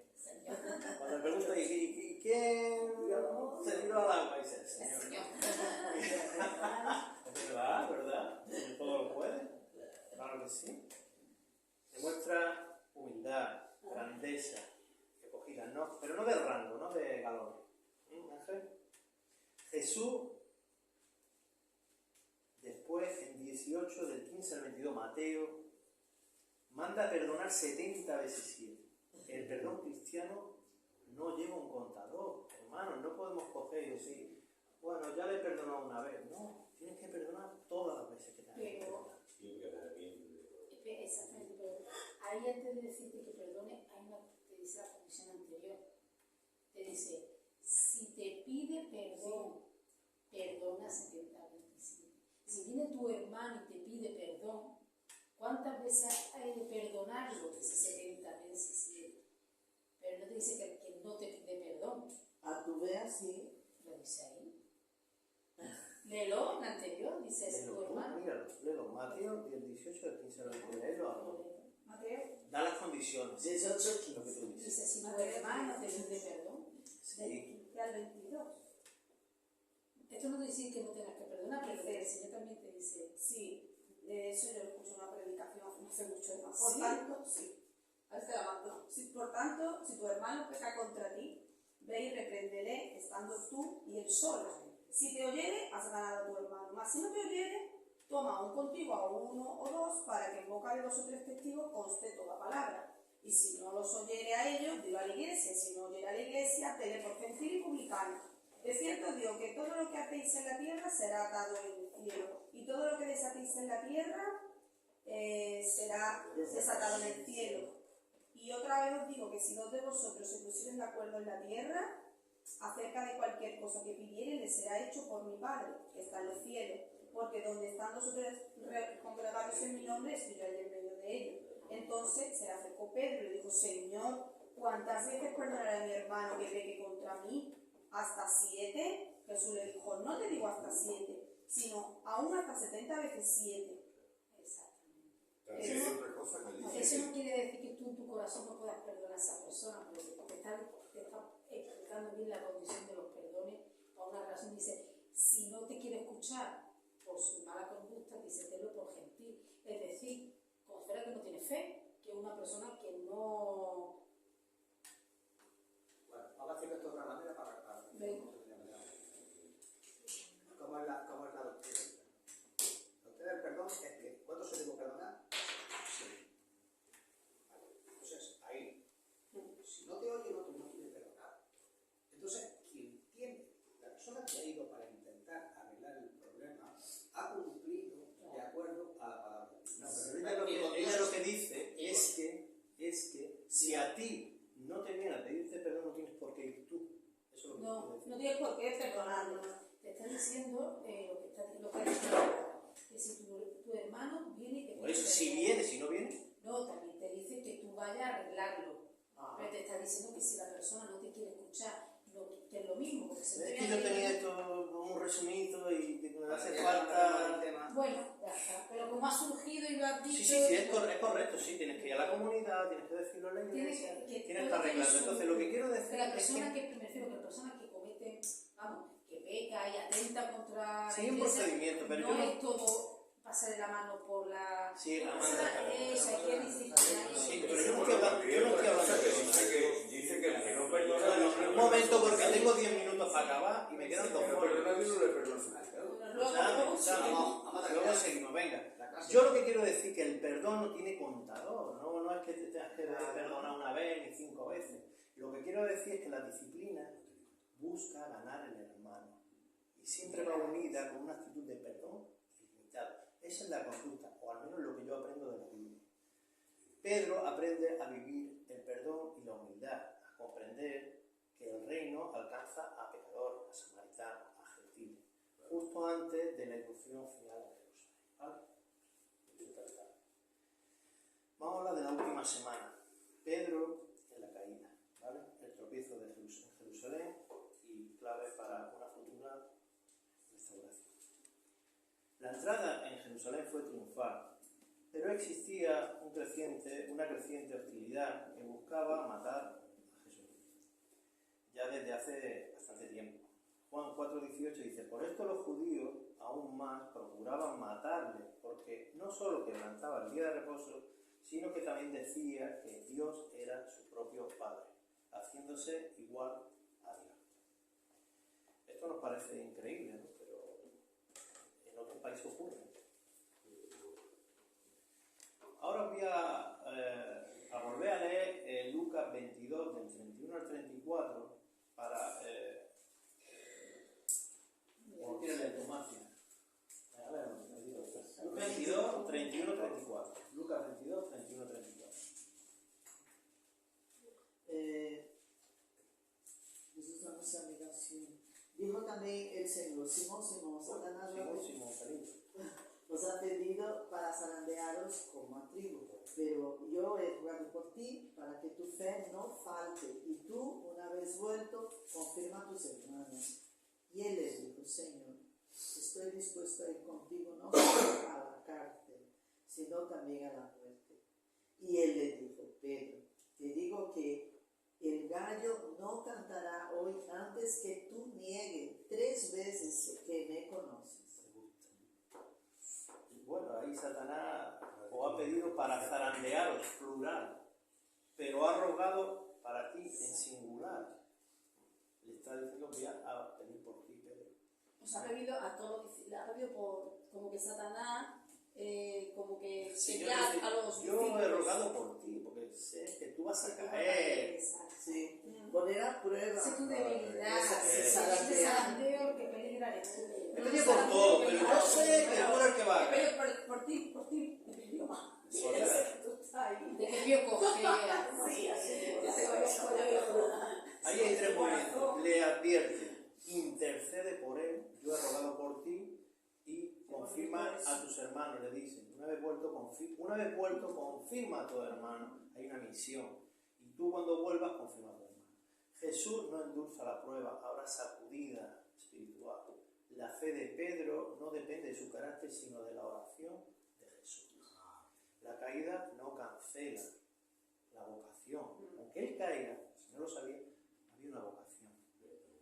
Cuando me pregunta, ¿y quién se tiró al agua? Dice el Señor. Es verdad, ¿verdad? Todo lo puede. Claro que sí. Demuestra humildad, grandeza, acogida, no, pero no de rango, no de galones. Jesús, después en 18, del 15 al 22, Mateo, manda a perdonar 70 veces 7. El perdón cristiano no lleva un contador, hermanos, no podemos coger y decir, bueno, ya le he perdonado una vez. No, tienes que perdonar todas las veces que te han perdonado. Exactamente, pero ahí antes de decirte que perdone, hay una, te dice la comisión anterior, te dice, si te pide perdón, perdona 70 veces. Si viene tu hermano y te pide perdón, ¿cuántas veces hay de perdonarlo? 70 veces. Pero no te dice que no te pide perdón. A tu vez, sí. Lo dice ahí. Léelo en anterior, dice ese tu hermano. Míralo, léelo, Mateo, del 18 al 15 al 20, léelo. Mateo. Da las condiciones. 18, Lo que tú dices. Dice, si tu hermano te pide perdón. Sí. Y al 22. Esto no te dice que no tengas que perdonar, pero el Señor también te dice, Sí, de eso yo escuché una predicación hace mucho más. Por ¿Sí? tanto, sí. A ver, te la mando. Por tanto, si tu hermano peca contra ti, ve y repréndele estando tú y él solo. Si te oyere, has ganado a tu hermano. Mas si no te oyere, toma aún contigo a 1 o 2 para que en boca de 2 o 3 testigos conste toda palabra. Y si no los oyere a ellos, dilo a la iglesia. Si no oyere a la iglesia, tenle por gentil y publicano. De cierto digo que todo lo que atéis en la tierra será atado en el cielo, y todo lo que desatéis en la tierra será desatado en el cielo. Y otra vez os digo que si dos de vosotros se pusieren de acuerdo en la tierra, acerca de cualquier cosa que pidieren, les será hecho por mi Padre, que está en los cielos. Porque donde están los otros congregados en mi nombre, estoy yo en medio de ellos. Entonces se le acercó Pedro y le dijo, Señor, ¿cuántas veces perdonaré a mi hermano que peque contra mí? ¿Hasta 7? Jesús le dijo, no te digo hasta 7, sino aún hasta 70 veces 7. Exactamente. También hay otra cosa que dice Eso no quiere decir que tú en tu corazón no puedas perdonar a esa persona, pero te está explicando bien la condición de los perdones. Por una razón dice, si no te quiere escuchar por su mala conducta, dice, tenlo por gentil. Es decir, considera que no tiene fe, que es una persona que no... Bueno, vamos a decirlo de otra manera para Venga. ¿Cómo es la doctrina? La doctrina del perdón es que ¿cuándo se debe perdonar? Sí. Vale. Entonces, ahí, si no te oye, no quiere perdonar. Entonces, la persona que ha ido para intentar arreglar el problema, ha cumplido de acuerdo a la palabra. No, pero ella lo que dice es que si a ti no te viene a pedirte perdón, no tienes por qué ir tú. Eso es lo que No, quiere decir. no tienes por qué perdonarlo. Te está diciendo lo que ha dicho ahora, que si tu hermano viene y te Por eso, si viene, si no viene, no, también te dice que tú vayas a arreglarlo. Ah. Pero te está diciendo que si la persona no te quiere escuchar, que es lo mismo. Porque si no es te que yo viene- tenía esto como un resumito y que me hace Para falta. el tema. Bueno, ya está. Pero como ha surgido y lo has dicho... Sí, es correcto, sí, tienes que ir a la comunidad, tienes que decirlo en la iglesia, Tienes que tienes que arreglarlo. Entonces, lo que quiero decir Que la es persona que que, me refiero que la persona que comete, vamos, que peca y atenta contra sí, la hay un iglesia, procedimiento, pero no yo no. es todo pasarle la mano por la... Sí, la mano. Eso, hay que disciplinar. Sí, pero yo no estoy hablando de eso. Dice que el que no perdona, Un momento, porque tengo 10 minutos para acabar y me quedan 2 no folios. perdona, Dios no le perdona su pecado. Luego seguimos, venga. Yo lo que quiero decir es que el perdón no tiene contador, no es que te tengas que perdonar una vez ni 5 veces. Lo que quiero decir es que la disciplina busca ganar el hermano y siempre va unida con una actitud de perdón ilimitado. Esa es la conducta, o al menos lo que yo aprendo de la Biblia. Pedro aprende a vivir el perdón y la humildad, a comprender que el reino alcanza a pecador, a samaritano, a gentil, justo antes de la irrupción final de Jerusalén. ¿Vale? Vamos a hablar de la última semana. Pedro en la caída, ¿vale? El tropiezo de Jerusalén y clave para una futura restauración. La entrada en Jerusalén fue triunfal, pero existía una creciente hostilidad que buscaba matar a Jesús, ya desde hace bastante tiempo. Juan 4:18 dice, por esto los judíos aún más procuraban matarle, porque no solo quebrantaba el día de reposo, sino que también decía que Dios era su propio Padre, haciéndose igual a Dios. Esto nos parece increíble, ¿no? Pero en otros países ocurre. Ahora voy a volver a leer Lucas 22, del 31 al 34, para... ¿Cómo quieres leer tu magia? A ver, Lucas 22, 31, 34. Lucas 22, 31, 34. Jesús no se amiga así. Dijo también el Señor, Simón, Satanás os ha pedido para zarandearos como a trigo, pero yo he rogado por ti para que tu fe no falte, y tú, una vez vuelto, confirma a tus hermanos. Y él les dijo, Señor, estoy dispuesto a ir contigo no solo a la cárcel, sino también a la muerte. Y él le dijo, Pedro, te digo que el gallo no cantará hoy antes que tú niegues 3 veces que me conoces. Bueno, ahí Satanás os ha pedido para zarandearos, plural, pero ha rogado para ti, en singular. Le está diciendo que ya a pedir por ti, Pedro. Os ha pedido a todo, le ha pedido por, como que Satanás, como que Sí, ya a los yo he rogado por ti, porque sé que tú vas a caer. Sí, poner a prueba. Sé tu debilidad, Ese ese zarandeo que peligra eres tú. He pedido por todo, pero yo sé que tú eres el que va a caer. Pero por ti, me pidió más. Soledad. Tú estás ahí. De que vio cojea. Sí, así, ya se vaya. Ahí hay 3 movimientos. Le advierte, intercede por él, yo he rogado por ti, y confirma a tus hermanos, le dice. Una vez vuelto, confirma a tu hermano. Hay una misión. Y tú cuando vuelvas, confirma a tu hermano. Jesús no endulza la prueba, habrá sacudida espiritual. La la fe de Pedro no depende de su carácter, sino de la oración de Jesús. La caída no cancela la vocación. Aunque él caiga, si no lo sabía, había una vocación.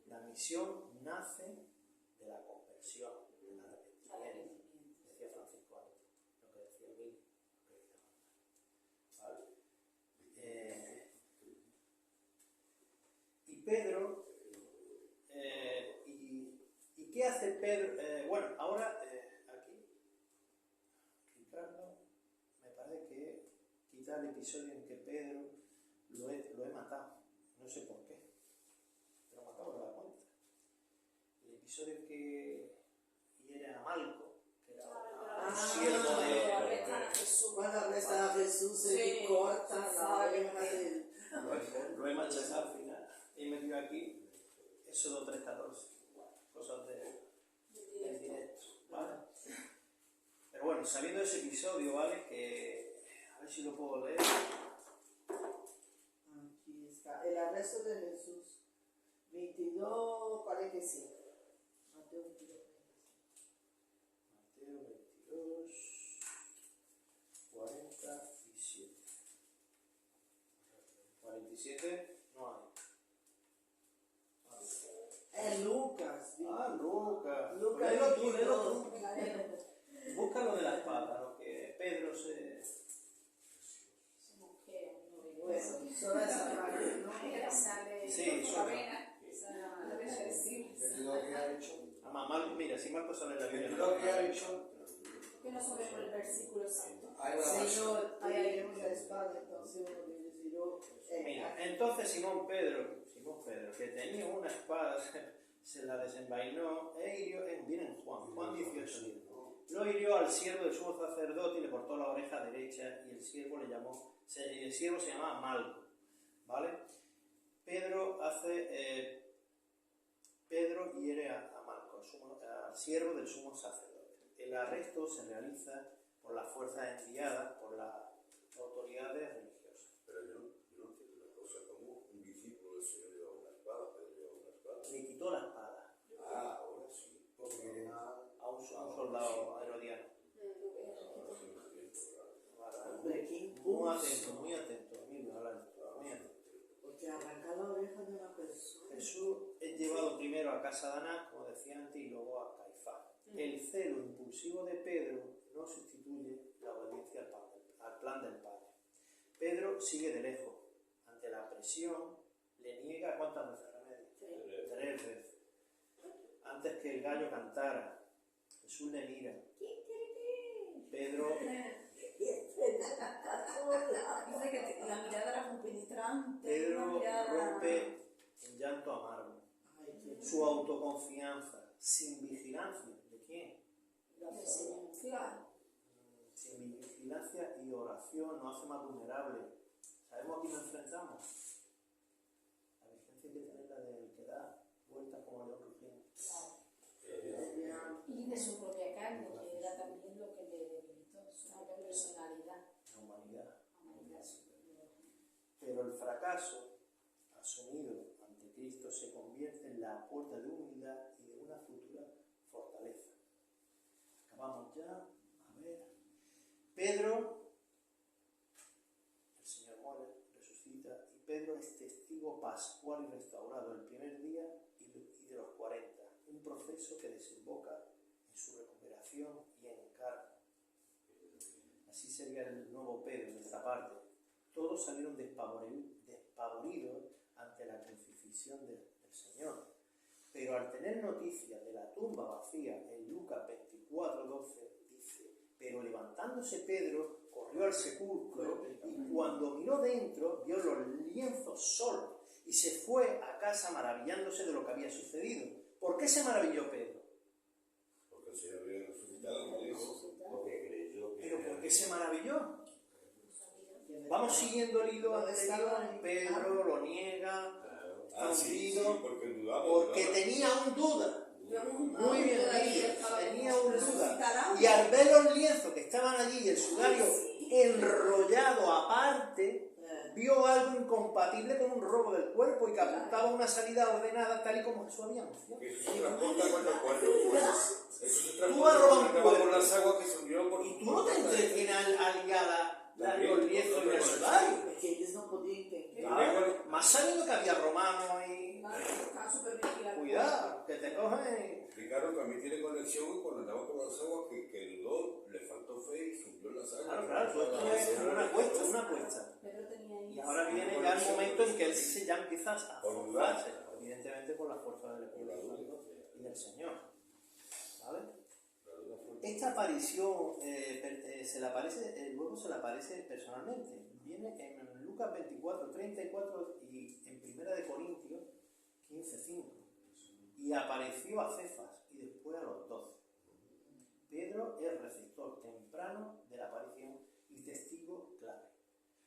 La misión nace de la conversión, del arrepentimiento. Decía Francisco antes, lo que decía Miguel, lo que decía Juan. ¿Vale? Y Pedro, ¿y qué hace Pedro? Bueno, ahora aquí, Ricardo, me parece que quita el episodio en que Pedro lo he matado. No sé por qué. Pero matado no da cuenta. El episodio en que hiere a Malco, que era un siervo de... Cuando arrestan a Jesús, se corta la oreja del... Lo he machacado al final. Y me dio aquí Éxodo 3:14. Cosas del directo, ¿vale? Pero bueno, sabiendo de ese episodio, ¿vale? Que a ver si lo puedo leer. Aquí está, el arresto de Jesús, 22:47. Mateo 22:47. Mateo 22:47. 47 no hay. Es Lucas. Lucas. Lucas Léelo tú, 22. léelo tú. Busca lo de la espada, lo que Pedro se... Bueno, solo esa parte, ¿no? Sí, solo. Lo que ha hecho. Mira, si Marcos sale la Biblia. Lo que ha hecho. Que no sabemos el versículo exacto. Hay una Señor, ahí tenemos la espada, entonces uno dice yo. Mira, entonces Simón Pedro, que tenía una espada, se la desenvainó e hirió, viene en Juan 18. Lo hirió al siervo del sumo sacerdote y le cortó la oreja derecha, y el siervo se llamaba Malco, ¿vale? Pedro hiere a Malco, al siervo del sumo sacerdote. El arresto se realiza por las fuerzas enviadas por las autoridades religiosas. Pero yo no entiendo una cosa, como un discípulo del Señor lleva una espada, pero lleva una espada. Le quitó la espada Ahora sí. porque a un soldado herodiano. Muy atento, Emilio, muy atento. Porque arrancar la oreja de una persona. Jesús es llevado primero a casa de Anás, como decía antes, y luego a Caifás. El celo impulsivo de Pedro no sustituye la obediencia al plan del Padre. Pedro sigue de lejos. Ante la presión, le niega ¿cuántas veces? 3 veces. Antes que el gallo cantara, Jesús le mira. Pedro Dice que la mirada era muy penetrante. Pedro una mirada... rompe en llanto amargo. Su autoconfianza, sin vigilancia. ¿De quién? Claro. Sin vigilancia y oración nos hace más vulnerables. ¿Sabemos a quién nos enfrentamos? La vigilancia que tiene la del que da vueltas como león rugiente. Y de su propia carne, que era también lo que le debilitó, su propia personalidad. La humanidad. Superior. Pero el fracaso asumido ante Cristo se convierte en la puerta de humildad y de una futura fortaleza. Acabamos ya. A ver. Pedro, el Señor muere, resucita, y Pedro es testigo pascual y restaurado el primer día y de los 40. Un proceso que desemboca en su recuperación y encargo. Así sería el nuevo Pedro en esta parte. Todos salieron despavoridos ante la crucifixión del Señor. Pero al tener noticia de la tumba vacía, en Lucas 24:12 dice: pero levantándose Pedro, corrió al sepulcro y cuando miró dentro, vio los lienzos solos y se fue a casa maravillándose de lo que había sucedido. ¿Por qué se maravilló Pedro? Porque el Señor había resucitado, como dijo. Porque creyó que... ¿Pero por qué se maravilló? Vamos siguiendo el hilo anterior. Pedro lo niega, Porque dudaba. porque tenía un duda. Muy bien dicho, tenía un duda. Resucitará. Y al ver los lienzos que estaban allí y el sudario enrollado aparte, vio algo incompatible con un robo del cuerpo y que apuntaba a una salida ordenada tal y como Jesús había anunciado. Eso se transporta eso se Tú has robado un transporta por cuerpo. las aguas que subió por... Y tú no te entretienes al liar También, los lienzos y el sudario. Es que ellos no podían entender. Claro, más sabiendo que había romanos y... Está súper vigilado. Cuidado, que te cogen... Ricardo también tiene conexión cuando andaba por las aguas que dudó, le faltó fe y subió las aguas. Claro, esto es una cuesta. Pedro tenía ahí. Y ahora viene ya el momento en que él sí ya empieza a formarse, evidentemente con la fuerza del Espíritu Santo y del Señor. ¿Vale? Esta aparición luego se le aparece personalmente. Viene en Lucas 24, 34 y en 1 de Corintios 15, 5. Y apareció a Cefas y después a los 12. Pedro es receptor temprano de la aparición y testigo clave.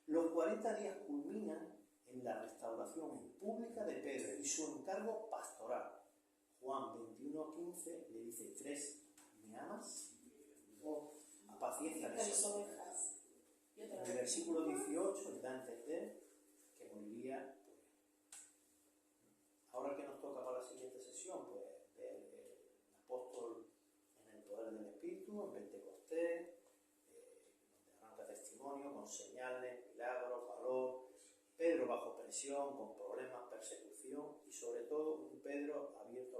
Los 40 días culminan en la restauración pública de Pedro y su encargo pastoral. Juan 21:15 le dice 3, ¿me amas? O a paciencia de Las ser. ovejas. Y otra En el vez. versículo 18 le da a entender que moriría por él. Ahora que nos toca para la siguiente sesión, pues ver el apóstol en el poder del Espíritu, en Pentecostés, donde arranca testimonio con señales, milagros, valor, Pedro bajo presión, con problemas, persecución y sobre todo un Pedro abierto